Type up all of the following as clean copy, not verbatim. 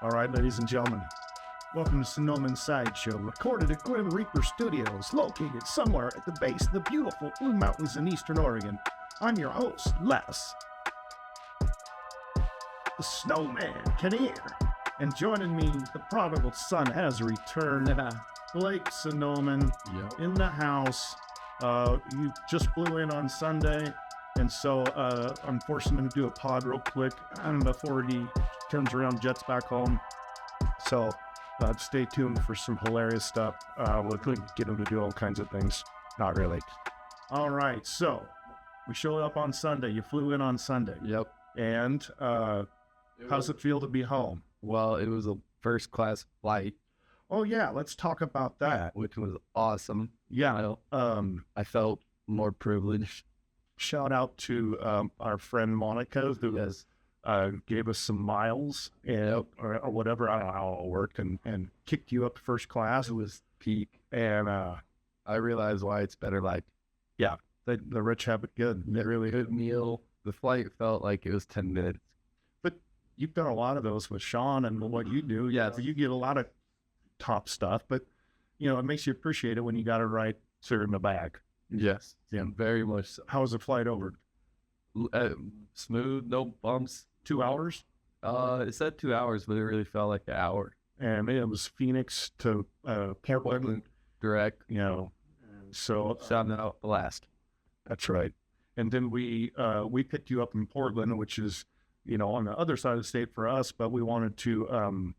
All right, ladies and gentlemen, welcome to Sonoman Sideshow, recorded at Grim Reaper Studios, located somewhere at the base of the beautiful Blue Mountains in Eastern Oregon. I'm your host, Les, the Snowman Kinnear, and joining me, the prodigal son has returned, Blake Sonoman in the house. You just flew in on Sunday, and so I'm forcing him to do a pod real quick before he turns around, jets back home. So stay tuned for some hilarious stuff. We'll get him to do all kinds of things. Not really. All right, so we showed up on Sunday. You flew in on Sunday. Yep. And how's it feel to be home? Well, it was a first-class flight. Oh, yeah, let's talk about that. Which was awesome. Yeah. I felt more privileged. Shout out to our friend Monica, who gave us some miles or whatever. I don't know how it worked, and kicked you up to first class. It was peak. And I realized why it's better. The rich have it good. They really good meal. The flight felt like it was 10 minutes. But you've done a lot of those with Sean and what you do. Yeah. You get a lot of top stuff, but it makes you appreciate it when you got it right in the bag. Yes. Yeah. Very much so. How was the flight over? Smooth, no bumps. 2 hours? It said 2 hours, but it really felt like an hour. And it was Phoenix to Portland. Direct. So shout out Blast. That's right. And then we picked you up in Portland, which is, on the other side of the state for us, but we wanted to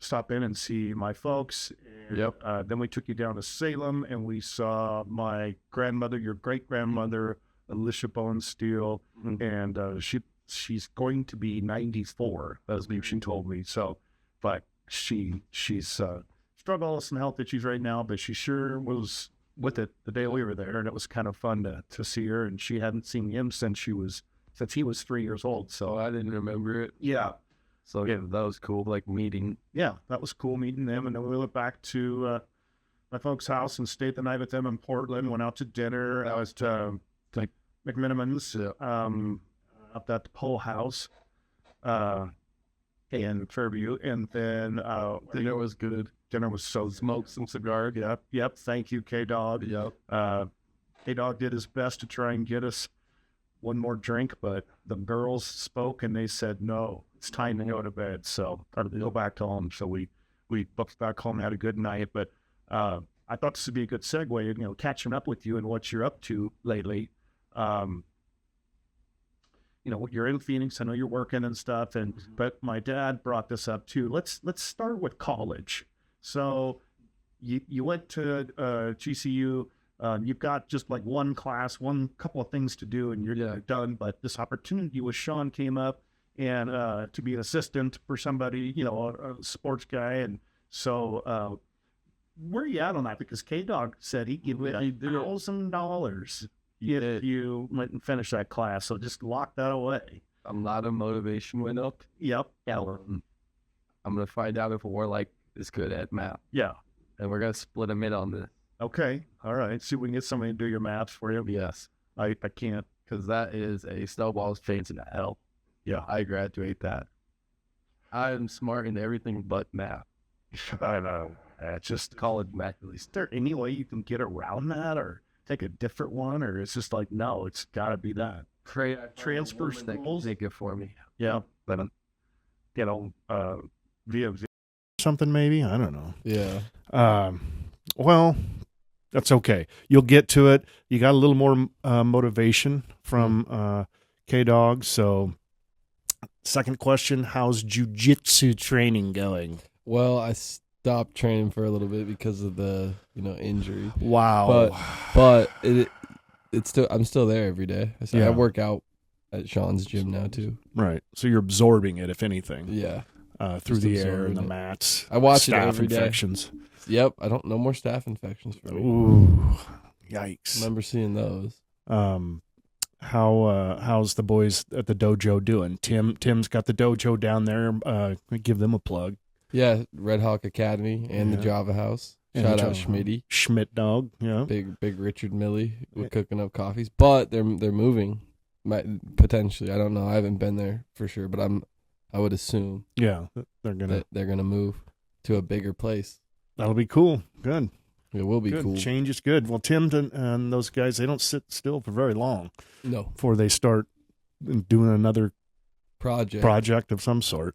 stop in and see my folks. And, yep. Then we took you down to Salem, and we saw my grandmother, your great-grandmother, Alicia Bonesteel, and she's going to be 94. That's what she told me. So, but she's struggling with some health issues right now, but she sure was with it the day we were there, and it was kind of fun to see her. And she hadn't seen him since he was 3 years old. So I didn't remember it. Yeah. So yeah, that was cool. Meeting. Yeah, that was cool meeting them. And then we went back to my folks' house and stayed the night with them in Portland. Went out to dinner. I was to McMiniman's up at the Pole House in Fairview, and then dinner was good. Dinner was so smoked some cigars. Yep. Thank you, K-Dog. Yep. K-Dog did his best to try and get us one more drink, but the girls spoke and they said no. It's time to go to bed. So I had to go back home. So we booked back home, had a good night. But I thought this would be a good segue, catching up with you and what you're up to lately. You're in Phoenix. I know you're working and stuff, but my dad brought this up too. Let's start with college. So you went to GCU. You've got just like one class, one couple of things to do, and you're done. But this opportunity with Sean came up, and to be an assistant for somebody, a sports guy. And so where are you at on that? Because K-Dog said he'd give you $1,000 if you went and finished that class. So just lock that away. A lot of motivation went up. Yep. I'm going to find out if we're is good at math. Yeah. And we're going to split them in on this. Okay. All right. See if we can get somebody to do your maths for you. Yes. I can't. Because that is a snowball's chance in hell. Yeah. I graduate that. I'm smart in everything but math. I know. Just call it math at least. Is there any way you can get around that or take a different one? Or it's just like, no, it's got to be that. Transfer schools? Take it for me. Yeah. But, via something maybe? I don't know. Yeah. Well, that's okay. You'll get to it. You got a little more motivation from K-Dog. So, second question, how's jiu-jitsu training going? Well, I stopped training for a little bit because of the, injury. Wow. But it's still, I'm still there every day. I work out at Sean's gym now too. Right. So you're absorbing it, if anything. Yeah. Through the air and the mats. I watch it staph every day. infections. Yep. No more staph infections for me. Ooh. Yikes. Remember seeing those. How's the boys at the dojo doing? Tim's got the dojo down there. Give them a plug. Yeah, Red Hawk Academy and the Java House. Shout out Schmitty. Schmidt dog. Yeah. Big Richard Millie. We're cooking up coffees. But they're moving. Potentially. I don't know. I haven't been there for sure, but I'm I would assume. Yeah, they're gonna move to a bigger place. That'll be cool. Good. It will be good. cool. Change is good. Well, Tim and those guys, they don't sit still for very long. No. Before they start doing another project of some sort.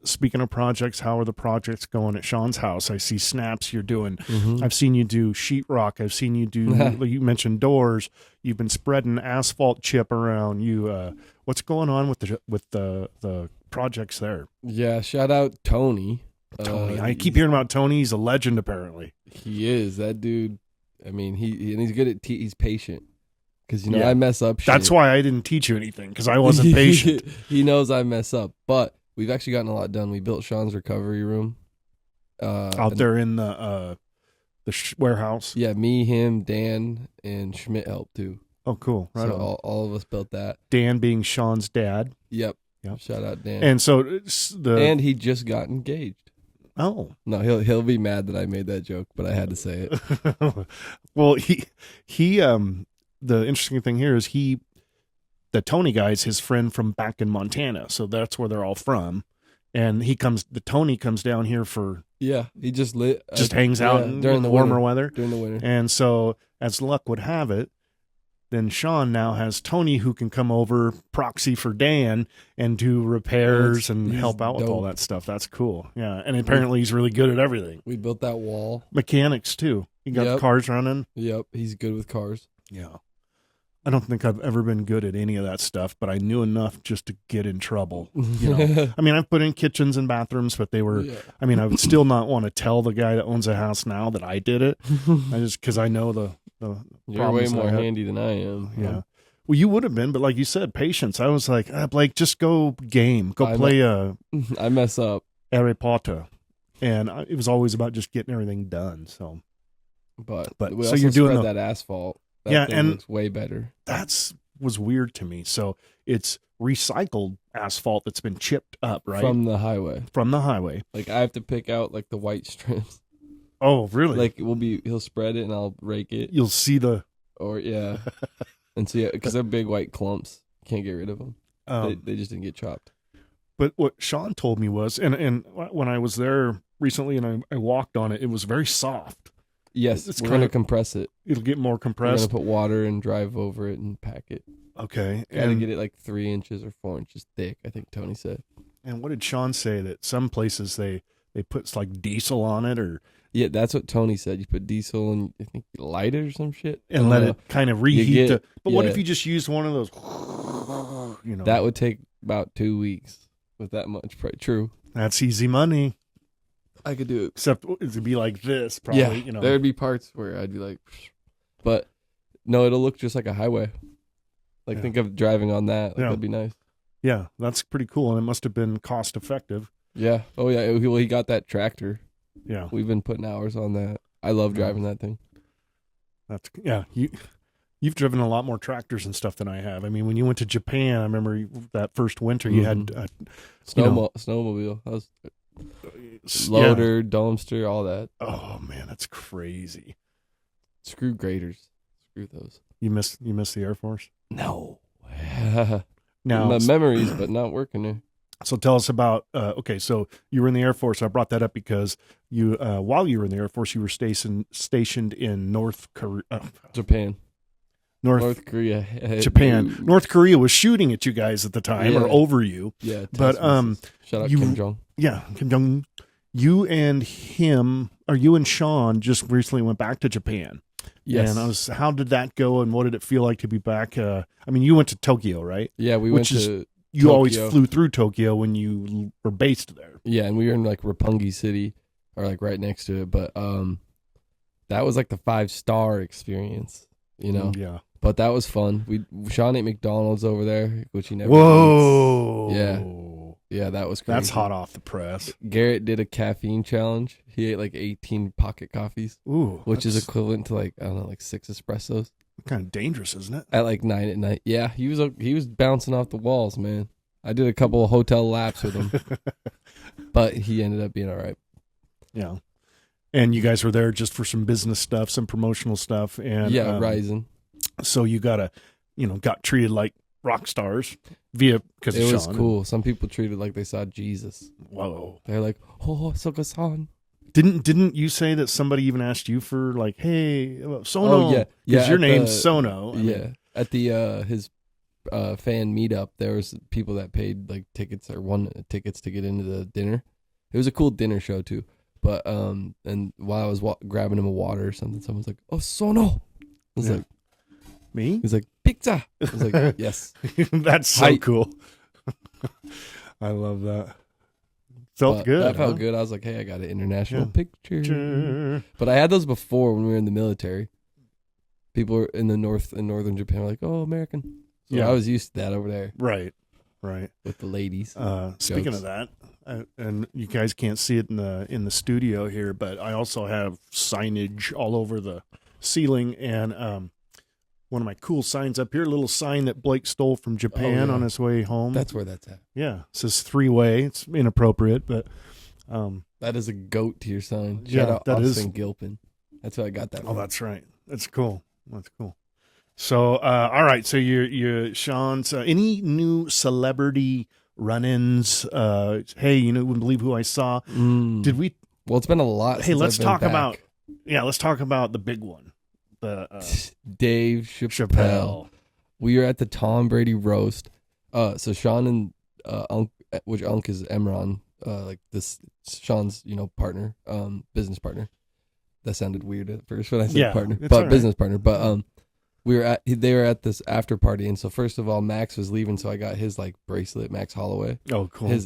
Speaking of projects, how are the projects going at Sean's house? I see snaps you're doing. Mm-hmm. I've seen you do sheetrock. I've seen you do, you mentioned doors. You've been spreading asphalt chip around. What's going on with the projects there? Yeah, shout out Tony. Tony. I keep hearing about Tony. He's a legend, apparently. He is. That dude, I mean, he's good at he's patient. Because, I mess up shit. That's why I didn't teach you anything, because I wasn't patient. He knows I mess up. But we've actually gotten a lot done. We built Sean's recovery room. Out there in the warehouse? Yeah, me, him, Dan, and Schmidt helped too. Oh, cool. Right so on. all of us built that. Dan being Sean's dad. Yep. Shout out Dan. And so and he just got engaged. Oh. No, he'll be mad that I made that joke, but I had to say it. Well, he the interesting thing here is the Tony guy is his friend from back in Montana, so that's where they're all from. And Tony comes down here for he just hangs out during the warmer weather. During the winter. And so, as luck would have it, then Sean now has Tony who can come over, proxy for Dan, and do repairs and help out with all that stuff. That's cool. Yeah, and apparently he's really good at everything. We built that wall. Mechanics too. He got the cars running. Yep, he's good with cars. Yeah. I don't think I've ever been good at any of that stuff, but I knew enough just to get in trouble. I mean, I've put in kitchens and bathrooms, but they were, I mean, I would still not want to tell the guy that owns a house now that I did it. Because I know the You're way more handy than I am. Yeah. Well, you would have been, but like you said, patience. I was like, Blake, just go play I mess up. Harry Potter. And it was always about just getting everything done. So, but so also you're doing that asphalt. That thing looks way better. Was weird to me. So it's recycled asphalt that's been chipped up, right? From the highway. Like I have to pick out like the white strips. Oh, really? Like he'll spread it and I'll rake it. You'll see and see because they're big white clumps. Can't get rid of them. They just didn't get chopped. But what Sean told me was, and when I was there recently and I walked on it, it was very soft. Yes, we're going to compress it. It'll get more compressed. We're going to put water and drive over it and pack it. Okay. Got to get it like 3 inches or 4 inches thick, I think Tony said. And what did Sean say? That some places they put like diesel on it or... Yeah, that's what Tony said. You put diesel and I think light it or some shit. And let it kind of reheat. But what if you just used one of those... That would take about 2 weeks with that much. True. That's easy money. I could do it. Except it would be like this, probably. Yeah, there would be parts where I'd be like, but no, it'll look just like a highway. Like think of driving on that. That'd be nice. Yeah, that's pretty cool, and it must have been cost effective. Yeah. Oh yeah. Well, he got that tractor. Yeah. We've been putting hours on that. I love driving that thing. You've driven a lot more tractors and stuff than I have. I mean, when you went to Japan, I remember that first winter you had snowmobile. That was loader, dumpster, all that. Oh man, that's crazy. Screw graders. Screw those. You miss the Air Force? No. Now my memories, but not working there. So tell us about. So you were in the Air Force. I brought that up because you, while you were in the Air Force, you were stationed in North Korea, Japan. North Korea. Japan. North Korea was shooting at you guys at the time, or over you. Yeah. But shout out Kim Jong. Yeah, Kim Jong. You and Sean just recently went back to Japan. Yes. And how did that go, and what did it feel like to be back? I mean, you went to Tokyo, right? Yeah, we went to. You Tokyo. always flew through Tokyo when you were based there. Yeah, and we were in like Roppongi City, or like right next to it. But that was like the 5-star experience, Yeah. But that was fun. Sean ate McDonald's over there, which he never. Whoa. Eats. Yeah, that was crazy. That's hot off the press. Garrett did a caffeine challenge. He ate like 18 pocket coffees. Ooh, which is equivalent to like, I don't know, like 6 espressos. Kind of dangerous, isn't it? At like 9 at night. Yeah, he was bouncing off the walls, man. I did a couple of hotel laps with him, but he ended up being all right. Yeah, and you guys were there just for some business stuff, some promotional stuff, and Rising. So you got treated like rock stars because It of was Sean. cool. Some people treated it like they saw Jesus. Whoa. They're like, oh, Soka-san. Didn't you say that somebody even asked you for like, hey, Sono? Oh, yeah. Because your at name's the- Sono. I Yeah. mean, At the his fan meetup, there was people that paid like tickets or won tickets to get into the dinner. It was a cool dinner show too. But and while I was grabbing him a water or something, someone's like, "Oh, Sono." I was Yeah. like, me? he's like, "Pizza." I was like, "Yes." That's so Hi. cool. I love that. Felt But good. That felt huh? good. I was like, "Hey, I got an international Yeah. picture." Sure. But I had those before when we were in the military. People were in northern Japan were like, "Oh, American." So Yeah. I was used to that over there Right. with the ladies. Speaking Jokes. of that, and you guys can't see it in the studio here, but I also have signage all over the ceiling, and one of my cool signs up here, a little sign that Blake stole from Japan yeah. on his way home. That's where that's at. Yeah, it says 3-way. It's inappropriate, but That is a goat to your sign. Yeah, Shout out that is. Austin Gilpin. That's what I got that oh, from. that's right. That's cool. That's cool. So, all right. So you're Sean's. Any new celebrity run-ins? Hey, you wouldn't believe who I saw. Did we? Well, it's been a lot. Hey, since let's I've been talk back. about. Yeah, let's talk about the big one. The Dave Chappelle. Chappelle. We are at the Tom Brady roast. So Sean and Unc, which Unc is Emron, like this Sean's partner, business partner. That sounded weird at first when I said Yeah, partner, it's but all right. business partner. But they were at this after party, and so first of all, Max was leaving, so I got his like bracelet, Max Holloway. Oh, cool.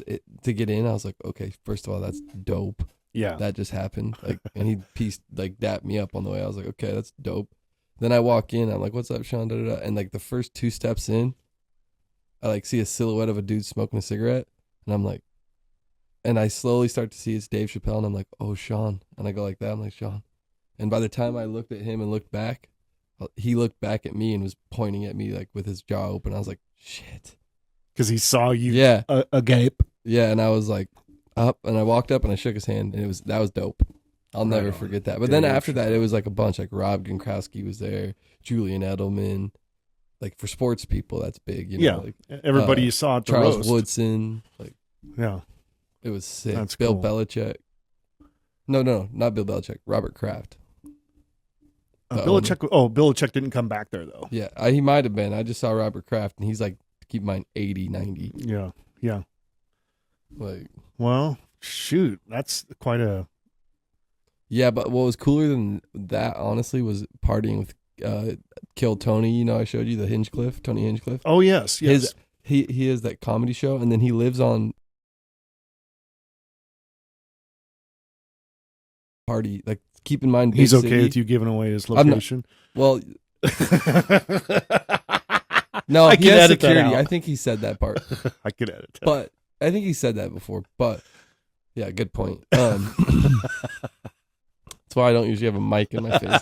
To get in, I was like, okay, first of all, that's dope. yeah. That just happened. Like, and he dapped me up on the way. I was like, okay, that's dope. Then I walk in, I'm like, what's up, Sean? Da, da, da. And like the first 2 steps in, I like see a silhouette of a dude smoking a cigarette, and I'm like, and I slowly start to see it's Dave Chappelle, and I'm like, oh, Sean. And I go like that, I'm like, Sean. And by the time I looked at him and looked back, he looked back at me and was pointing at me like with his jaw open. I was like, shit. Because he saw you. Yeah. Agape. Yeah. And I was like, up, and I walked up and I shook his hand, and that was dope. I'll Right never on. forget that. But then Dave after that, Chappelle. it was like a bunch. Like Rob Gronkowski was there, Julian Edelman. Like for sports people, that's big. Yeah. Like Everybody you saw at the Charles roast. Woodson. Like Yeah. it was sick. That's Bill cool. Belichick. No, not Bill Belichick. Robert Kraft. The Belichick. Oh, Belichick didn't come back there though. Yeah, he might have been. I just saw Robert Kraft, and he's like, keep in mind, 80, 90. Yeah. Yeah. Like, Well, shoot, that's quite a. yeah, but what was cooler than that, honestly, was partying with Kill Tony. I showed you the Hinchcliffe, Tony Hinchcliffe. Oh yes, yes. He has that comedy show, and then he lives on party. Like, keep in mind, He's big okay city. with you giving away his I'm not- location. Well, no, I he can has edit that security. out. I think he said that part, I could edit that. but I think he said that before. But yeah, good point. That's why I don't usually have a mic in my face.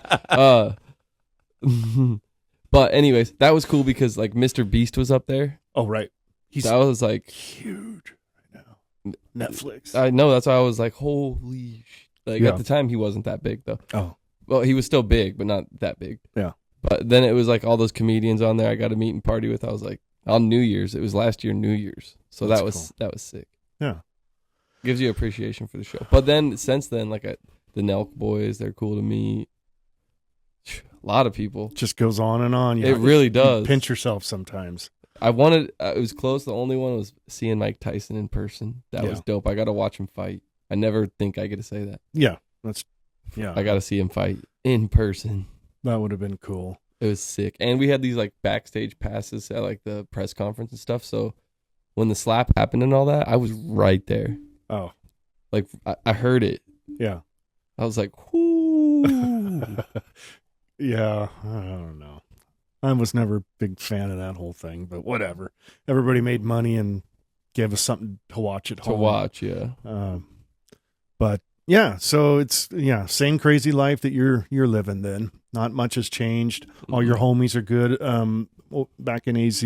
But anyways, that was cool because like Mr. Beast was up there. Oh right, he's That was like, huge right now. Netflix. I know, that's why I was like, holy like Yeah. at the time he wasn't that big though. Oh. Well, he was still big, but not that big. Yeah. But then it was like all those comedians on there I got to meet and party with. I was like, on New Year's. It was last year New Year's. So That's that was sick. Yeah. Gives you appreciation for the show. But then since then, like the Nelk boys, they're cool to me. A lot of people. Just goes on and on. It really does. You pinch yourself sometimes. I wanted. It was close. The only one was seeing Mike Tyson in person. That was Yeah. dope. I got to watch him fight. I never think I get to say that. Yeah, that's yeah. I got to see him fight in person. That would have been cool. It was sick. And we had these like backstage passes at like the press conference and stuff. So when the slap happened and all that, I was right there. Oh Like I heard it. yeah, I was like, whoo. yeah. I don't know. I was never a big fan of that whole thing, but whatever. Everybody made money and gave us something to watch at To home. watch, yeah. But yeah, so it's same crazy life that you're living. Then not much has changed. All your homies are good. Back in AZ,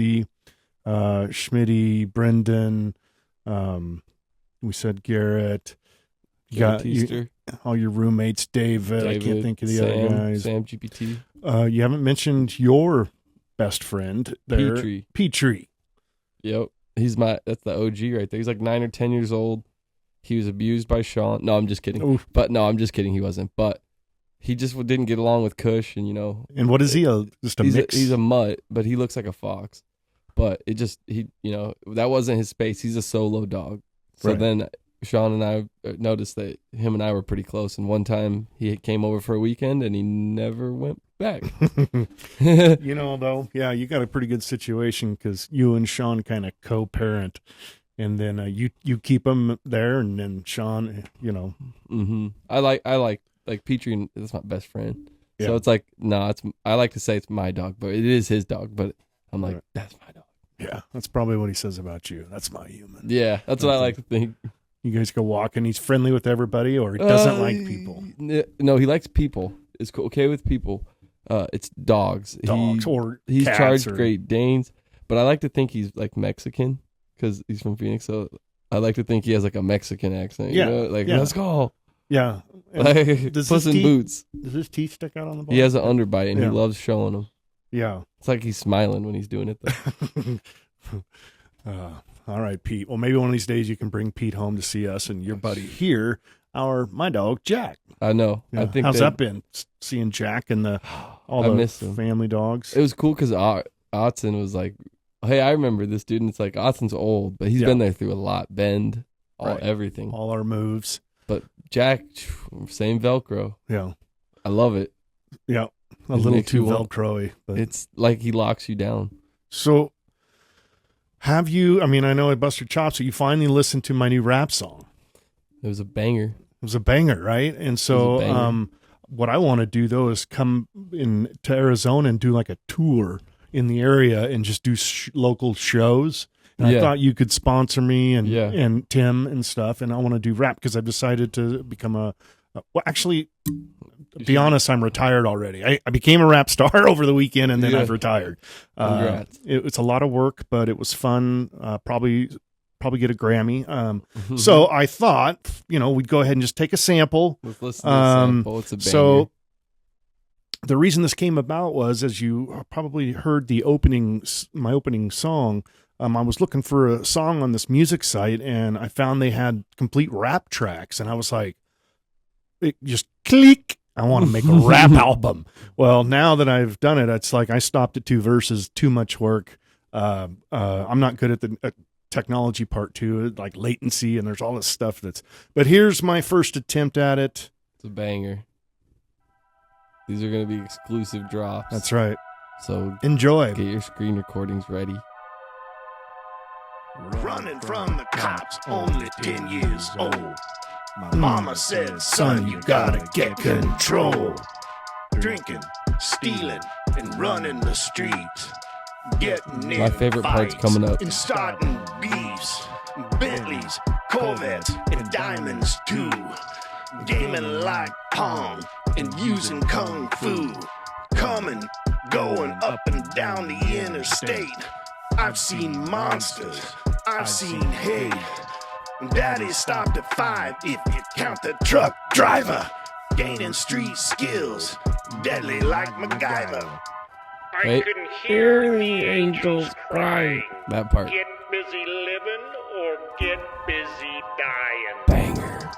Schmitty, Brendan. We said Garrett. You got Teaster, all your roommates. David. I can't think of the other guys. Sam GPT. You haven't mentioned your best friend there. Petrie. Yep. That's the OG right there. He's like 9 or 10 years old. He was abused by Sean. No, I'm just kidding. Oof. But no, I'm just kidding. He wasn't. But he just didn't get along with Kush, and And what is he? Just a mix? He's a mutt, but he looks like a fox. But that wasn't his space. He's a solo dog. So Right. then Sean and I noticed that him and I were pretty close. And one time he came over for a weekend, and he never went back. Though, yeah, you got a pretty good situation because you and Sean kind of co-parent, and then you keep him there, and then Sean, Mm-hmm. I like Petrie. That's my best friend. Yeah. So it's like, I like to say it's my dog, but it is his dog. But I'm like, Right. That's my dog. Yeah, that's probably what he says about you. That's my human. Yeah, that's what I like to think. You guys go walking. He's friendly with everybody, or he doesn't like people. No, he likes people. It's okay with people. It's dogs. He's cats charged or- Great Danes, but I like to think he's like Mexican because he's from Phoenix. So I like to think he has like a Mexican accent. Yeah, yeah. Let's go. Yeah. And Like, does Puss his in teeth- Boots. Does his teeth stick out on the bottom? He has an underbite, and Yeah. he loves showing them. Yeah. It's like he's smiling when he's doing it, though. All right, Pete. Well, maybe one of these days you can bring Pete home to see us and your buddy here, my dog Jack. I know. Yeah. I think How's that been? Seeing Jack and all I the miss him. family dogs. It was cool because Otson was like, "Hey, I remember this dude." And it's like Otson's old, but he's Yeah. been there through a lot. Bend, Right. everything. All our moves. But Jack, same Velcro. Yeah. I love it. Yeah. A Just little makes too you want- Velcro-y. But It's like he locks you down. so have you, I know I busted chops, so you finally listened to my new rap song. It was a banger. It was a banger, right? And so, It was a banger. what I want to do though is come in to Arizona and do like a tour in the area and just do local shows. And I Yeah. thought you could sponsor me and Yeah. and Tim and stuff. And I want to do rap because I've decided to become actually, to be honest, I'm retired already. I became a rap star over the weekend and then Yeah. I've retired. Congrats. It's a lot of work, but it was fun. Probably get a Grammy. So I thought, we'd go ahead and just take a sample. Let's listen to the sample. It's a banger. So the reason this came about was, as you probably heard my opening song, I was looking for a song on this music site and I found they had complete rap tracks. And I was like, it just click. I want to make a rap album. Well, now that I've done it, it's like I stopped at 2 verses, too much work. I'm not good at the technology part too, like latency, and there's all this stuff but here's my first attempt at it. It's a banger. These are going to be exclusive drops. That's right. So Enjoy. get your screen recordings ready. Running from the cops, only 10 years old. My mama said, son, you gotta get control. Drinking, stealing, and running the streets. Getting in My favorite part's fights coming up. and starting beefs. Bentleys, Corvettes, and diamonds too. Gaming like Pong and using Kung Fu. Coming, going up and down the interstate. I've seen monsters, I've seen hate. Daddy stopped at 5 if you count the truck driver. Gaining street skills, deadly like MacGyver. Wait. I can hear the angels crying. That part. Get busy living or get busy dying. Banger.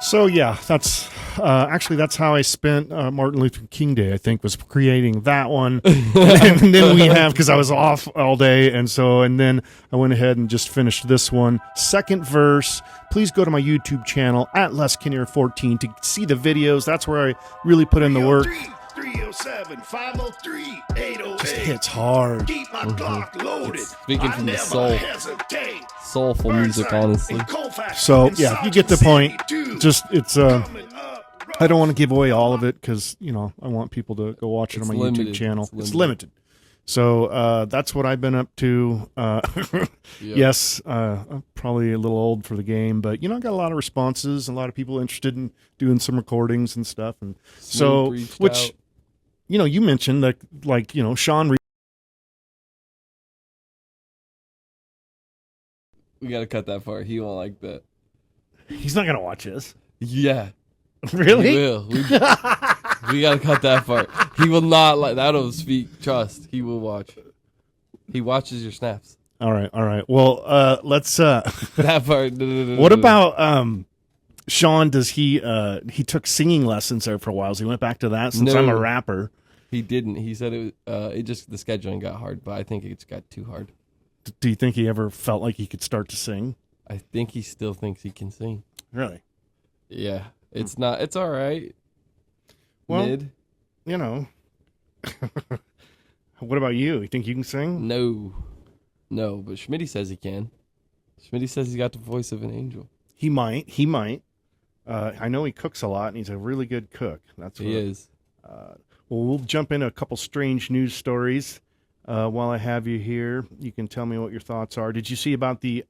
So yeah, that's how I spent Martin Luther King Day. I think was creating that one, and then we have because I was off all day, and then I went ahead and just finished this one. Second verse. Please go to my YouTube channel at LesKinnear14 to see the videos. That's where I really put in the work. 307 503 808. Just hits hard. Keep my clock loaded. It's speaking I from the never soul. hesitate. Soulful music, Burnside honestly. and Colfax So and yeah, you get the Sergeant point. 72. Just it's Coming up, I don't want to give away all of it because I want people to go watch it It's on my limited. YouTube channel. It's It's limited. So that's what I've been up to. Yes, I'm probably a little old for the game, but I got a lot of responses, a lot of people interested in doing some recordings and stuff, and so Snoop reached which out. you mentioned that Sean. We got to cut that part. He won't like that. He's not gonna watch this. Yeah. Really? He will. We gotta cut that part. He will not let that'll speak. Trust. He will watch. He watches your snaps. All right. Well, let's. That part. What about Sean? Does he took singing lessons there for a while? So he went back to that since I'm a rapper. He didn't. He said it just the scheduling got hard, but I think it got too hard. Do you think he ever felt like he could start to sing? I think he still thinks he can sing. Really? Yeah. It's not. It's all right. Well, Mid. you know. What about you? You think you can sing? No, but Schmitty says he can. Schmitty says he's got the voice of an angel. He might. I know he cooks a lot, and he's a really good cook. That's what He is. Well, we'll jump into a couple strange news stories while I have you here. You can tell me what your thoughts are. Did you see about the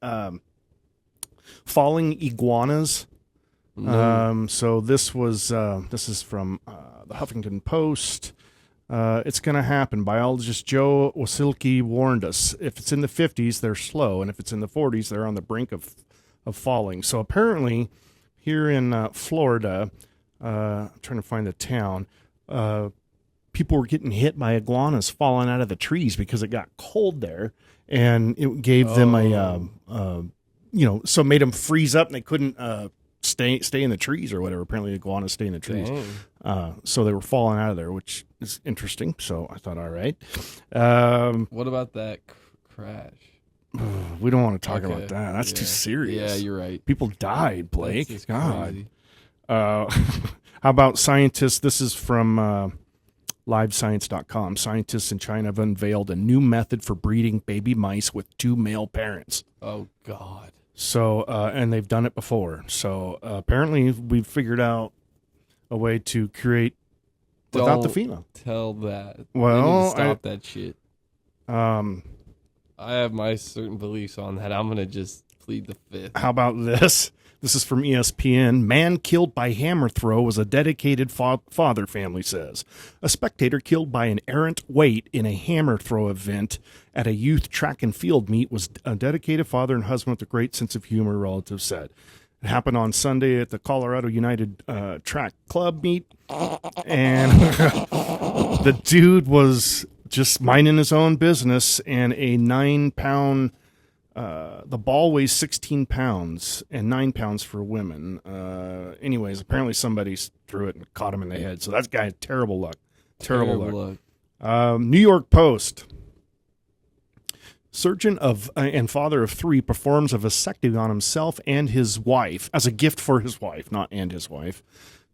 falling iguanas? No. So this is from the Huffington Post. It's going to happen. Biologist Joe Wasilki warned us. If it's in the 50s, they're slow, and if it's in the 40s, they're on the brink of falling. So apparently, here in Florida, I'm trying to find the town, people were getting hit by iguanas falling out of the trees because it got cold there, and it gave them so it made them freeze up, and they couldn't stay in the trees or whatever. Apparently, iguanas stay in the trees. So they were falling out of there, which is interesting. So I thought, all right. What about that crash? We don't want to talk about that. That's too serious. Yeah, you're right. People died, Blake. That's just God. crazy. How about scientists? This is from livescience.com. Scientists in China have unveiled a new method for breeding baby mice with two male parents. Oh, God. So, and they've done it before. So apparently we've figured out a way to create without the female. Tell that. Well, I need to stop that shit. I have my certain beliefs on that. I'm going to just plead the fifth. How about this? This is from ESPN. Man killed by hammer throw was a dedicated father, family says. A spectator killed by an errant weight in a hammer throw event at a youth track and field meet was a dedicated father and husband with a great sense of humor, relatives said. It happened on Sunday at the Colorado United Track Club meet. And the dude was just minding his own business, and a 9-pound... the ball weighs 16 pounds and 9 pounds for women. Anyways, apparently somebody threw it and caught him in the head. So that guy had terrible luck. Terrible luck. New York Post. Surgeon and father of 3 performs a vasectomy on himself and his wife as a gift for his wife, not and his wife.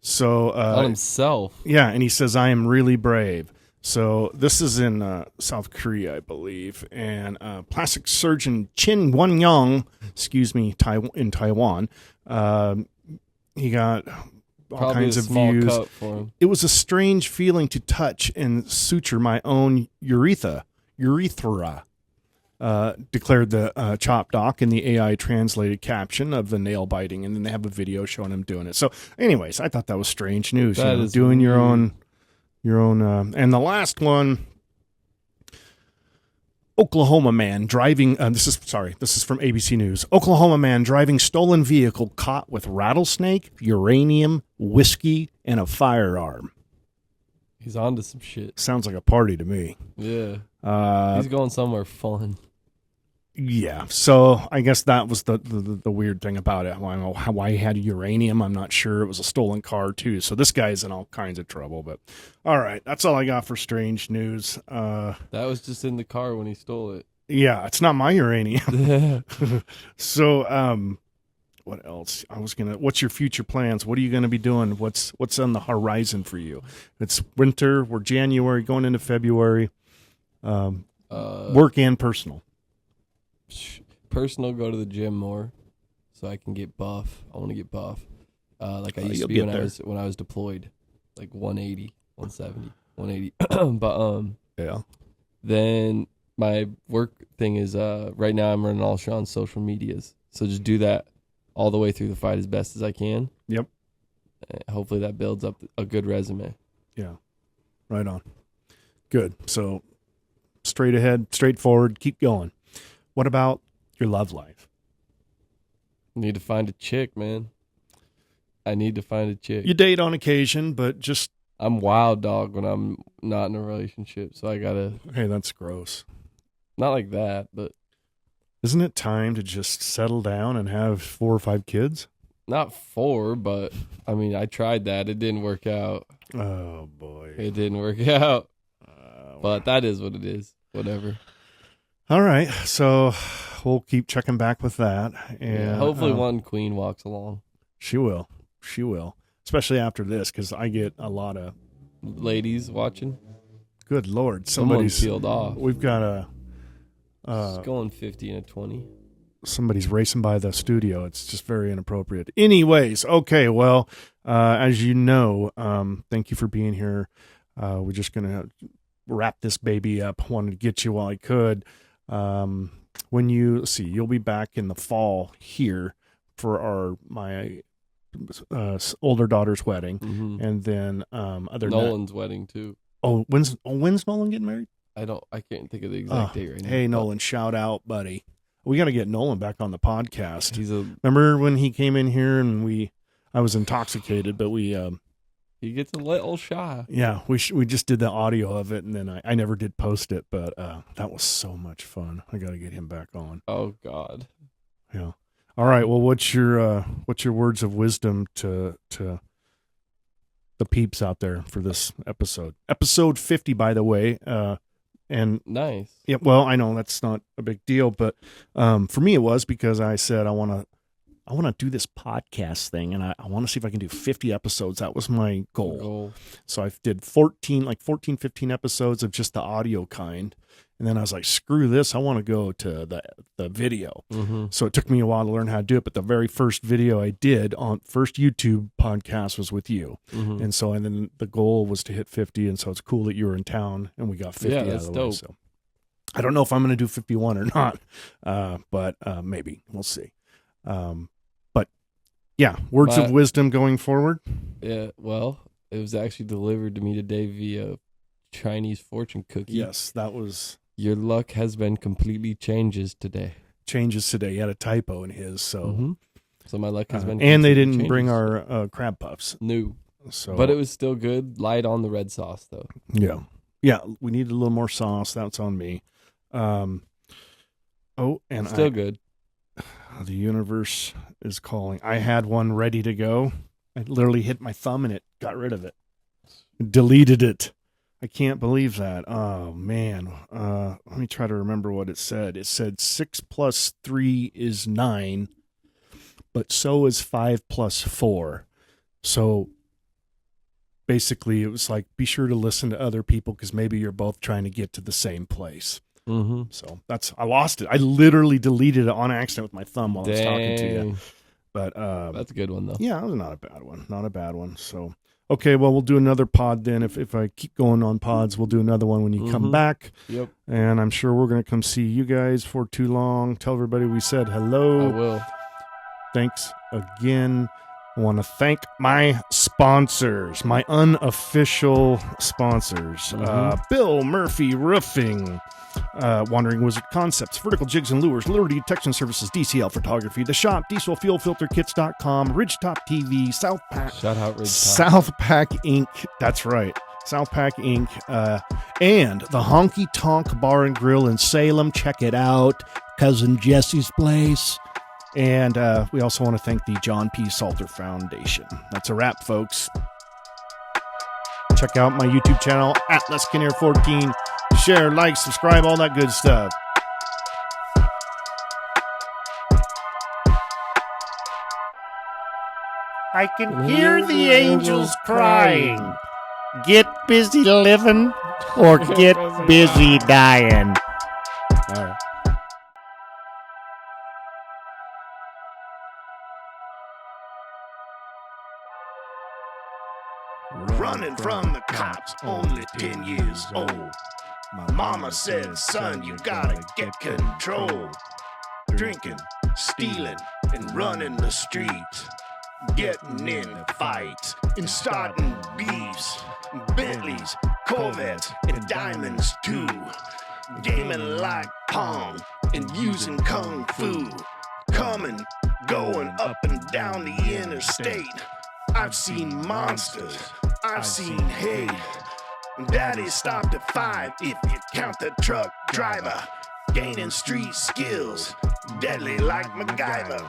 So on himself. Yeah, and he says, "I am really brave." So this is in South Korea, I believe, and plastic surgeon Chin Won-young, in Taiwan, he got all Probably kinds a of small views. cut for him. It was a strange feeling to touch and suture my own urethra, declared the Chop Doc in the AI translated caption of the nail biting, and then they have a video showing him doing it. So, anyways, I thought that was strange news. That is doing your weird. own, and the last one, Oklahoma man driving, this is from ABC News. Oklahoma man driving stolen vehicle caught with rattlesnake, uranium, whiskey, and a firearm. He's on to some shit. Sounds like a party to me. Yeah. He's going somewhere fun. Yeah, so I guess that was the weird thing about it. Why he had uranium, I'm not sure. It was a stolen car, too. So this guy's in all kinds of trouble. But all right, that's all I got for strange news. That was just in the car when he stole it. Yeah, it's not my uranium. So what else? What's your future plans? What are you going to be doing? What's on the horizon for you? It's winter. We're January, going into February. Work and personal. Personal, go to the gym more so I can get buff. I want to get buff. Like I used to be when I was deployed, like 180, 170, 180. But yeah. Then my work thing is right now I'm running all Sean's social medias. So just do that all the way through the fight as best as I can. Yep. And hopefully that builds up a good resume. Yeah. Right on. Good. So straight ahead, straightforward, keep going. What about your love life? Need to find a chick, man. I need to find a chick. You date on occasion, but just I'm wild dog when I'm not in a relationship, so I gotta. hey, that's gross. Not like that, but Isn't it time to just settle down and have 4 or 5 kids? not 4. But I mean, I tried that. It didn't work out. Oh boy. It didn't work out. But that is what it is. Whatever. All right, so we'll keep checking back with that, and Yeah, hopefully one queen walks along. She will, especially after this, because I get a lot of. Ladies watching. Good Lord, Someone's somebody's peeled off. We've got It's going 50 and a 20. somebody's racing by the studio. It's just very inappropriate. Anyways, okay, well, as you know, thank you for being here. We're just gonna wrap this baby up. Wanted to get you while I could. When you'll be back in the fall here for my older daughter's wedding, and then Nolan's wedding too. When's Nolan getting married? I can't think of the exact date right now. Hey, Nolan, shout out, buddy. We got to get Nolan back on the podcast. Remember when he came in here and I was intoxicated, but he gets a little shy. Yeah, we just did the audio of it, and then I never did post it, but that was so much fun. I got to get him back on. Oh God. Yeah. All right. Well, what's your words of wisdom to the peeps out there for this episode? Episode 50, by the way. And nice. Yeah. Well, I know that's not a big deal, but for me it was, because I said I want to do this podcast thing, and I want to see if I can do 50 episodes. That was my goal. So I did 15 episodes of just the audio kind. And then I was like, screw this. I want to go to the video. So it took me a while to learn how to do it. But the very first video I did on first YouTube podcast was with you. And then the goal was to hit 50. And so it's cool that you were in town and we got 50 out of the way. So I don't know if I'm going to do 51 or not, but maybe we'll see. But yeah, words of wisdom going forward. Yeah. Well, it was actually delivered to me today via Chinese fortune cookie. Yes, that was. Your luck has been completely changes today. He had a typo in his, so so my luck has been. And they didn't bring our crab puffs. No. So, but it was still good. Light on the red sauce though. Yeah. We needed a little more sauce. That's on me. And still good. The universe is calling. I had one ready to go. I literally hit my thumb and it got rid of it. Deleted it. I can't believe that. Oh, man. Let me try to remember what it said. It said 6 plus 3 is 9, but so is 5 plus 4. So basically, it was like, be sure to listen to other people because maybe you're both trying to get to the same place. So I lost it. I literally deleted it on accident with my thumb while I was talking to you. But that's a good one, though. Yeah, that was not a bad one. Not a bad one. So. Okay, well, we'll do another pod then. If I keep going on pods, we'll do another one when you come back. Yep. And I'm sure we're going to come see you guys for too long. Tell everybody we said hello. I will. Thanks again. I want to thank my sponsors, my unofficial sponsors. Bill Murphy Roofing, Wandering Wizard Concepts, Vertical Jigs and Lures, Lure Detection Services, DCL Photography, The Shop, DieselFuelFilterKits.com, Ridgetop TV, South Pack. Shout out Ridgetop. South Pack Inc. That's right. South Pack Inc. And the Honky Tonk Bar and Grill in Salem. Check it out. Cousin Jesse's place. And we also want to thank the John P. Salter Foundation. That's a wrap, folks. Check out my YouTube channel, @LesKinnear14. Share, like, subscribe, all that good stuff. I can hear the angels crying. Get busy living or get busy dying. All right. Running from the cops, only 10 years old. My mama said, son, you gotta get control. Drinking, stealing, and running the streets. Getting in fights and starting beefs. Bentleys, Corvettes, and diamonds too. Gaming like Pong and using Kung Fu. Coming, going up and down the interstate. I've seen monsters, I've seen hate. Daddy stopped at 5 if you count the truck driver. Gaining street skills, deadly like MacGyver.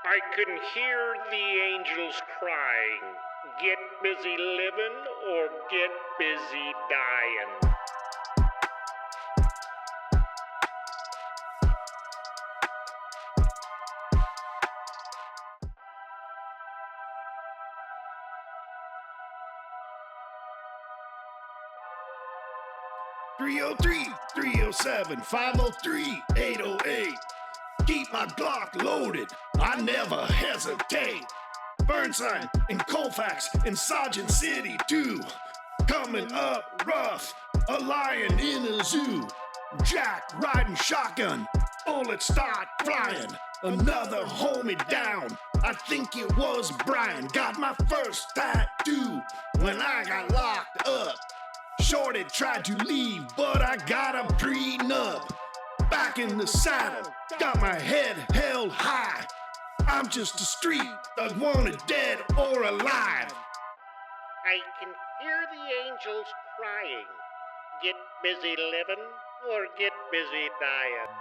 I can hear the angels crying. Get busy living or get busy dying. 303, 307, 503, 808. Keep my Glock loaded, I never hesitate. Burnside and Colfax and Sergeant City too. Coming up rough, a lion in a zoo. Jack riding shotgun, bullets start flying. Another homie down, I think it was Brian. Got my first tattoo when I got locked up. Shorty tried to leave, but I got a prenup. Back in the saddle, got my head held high. I'm just a street thug, wanted dead or alive. I can hear the angels crying. Get busy living or get busy dying.